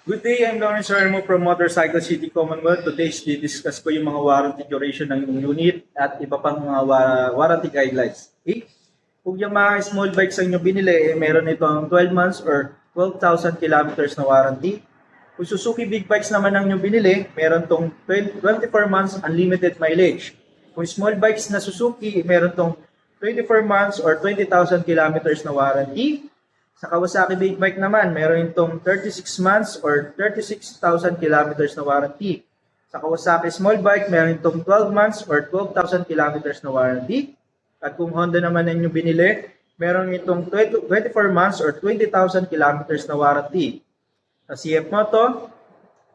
Good day, I'm Lawrence Hermo from Motorcycle City Commonwealth. Today, discuss ko yung mga warranty duration ng inyong unit at iba pang mga warranty guidelines. Okay? Kung yung mga small bikes ang inyong binili, meron itong 12 months or 12,000 kilometers na warranty. Kung Suzuki big bikes naman ang inyong binili, meron tong 24 months unlimited mileage. Kung small bikes na Suzuki, meron tong 24 months or 20,000 kilometers na warranty. Sa Kawasaki big bike naman, meron itong 36 months or 36,000 kilometers na warranty. Sa Kawasaki small bike, meron itong 12 months or 12,000 kilometers na warranty. At kung Honda naman ang inyong binili, meron itong 24 months or 20,000 kilometers na warranty. Sa CF Moto,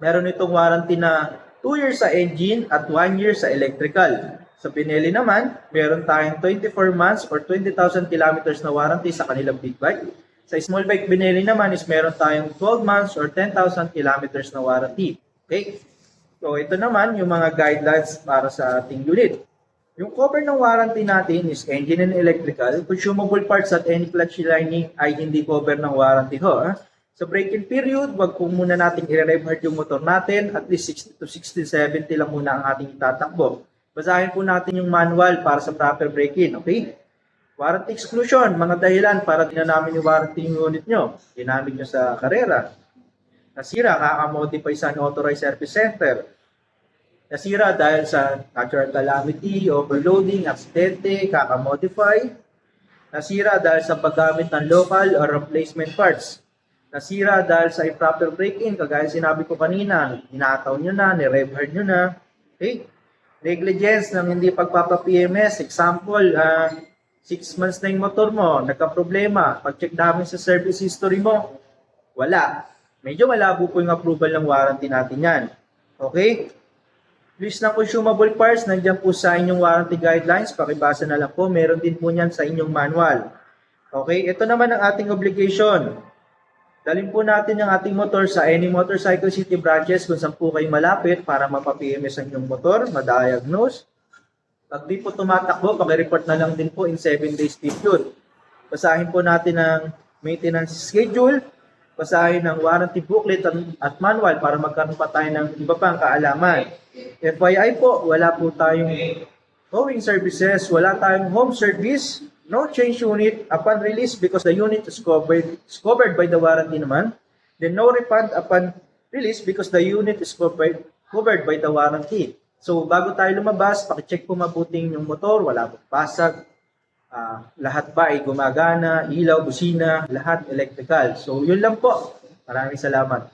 meron itong warranty na 2 years sa engine at 1 year sa electrical. Sa Pinelli naman, meron tayong 24 months or 20,000 kilometers na warranty sa kanilang big bike. Sa small bike Pinelli naman is meron tayong 12 months or 10,000 kilometers na warranty. Okay? So ito naman yung mga guidelines para sa ating unit. Yung cover ng warranty natin is engine and electrical. Consumable parts at any clutch lining ay hindi cover ng warranty ho. Sa break-in period, wag po muna natin i-rev hard yung motor natin. At least 60 to 60, 70 lang muna ang ating itatakbo. Basahin po natin yung manual para sa proper break-in. Okay? Warranty exclusion, mga dahilan para di na namin yung warranty yung unit nyo. Ginamit nyo sa karera. Nasira, kaka-modify sa unauthorized service center. Nasira dahil sa natural calamity, overloading, aksidente, kaka-modify. Nasira dahil sa paggamit ng local or replacement parts. Nasira dahil sa improper break-in, kagaya sinabi ko kanina, hinataw nyo na, nirev hard nyo na. Okay? Negligence ng hindi pagpapa-PMS, example, 6 months na yung motor mo, nagka-problema, pag-check namin sa service history mo, wala. Medyo malabo po yung approval ng warranty natin yan. Okay? List ng consumable parts, nandiyan po sa inyong warranty guidelines, pakibasa na lang po, meron din po yan sa inyong manual. Okay? Ito naman ang ating obligation. Dalhin po natin yung ating motor sa any Motorcycle City branches kung saan po kayo malapit para mapa-PMS ang inyong motor, ma-diagnose. Pag di po tumatakbo, pag-report na lang din po in 7 days period. Basahin po natin ang maintenance schedule, basahin ang warranty booklet at manual para magkaroon pa tayo ng iba pang kaalaman. FYI po, wala po tayong towing services, wala tayong home service, no change unit upon release because the unit is covered by the warranty naman. Then no refund upon release because the unit is covered by the warranty. So, bago tayo lumabas, pakicheck po mabuting yung motor, wala pong pasag, lahat ba ay gumagana, ilaw, busina, lahat electrical. So, yun lang po. Maraming salamat.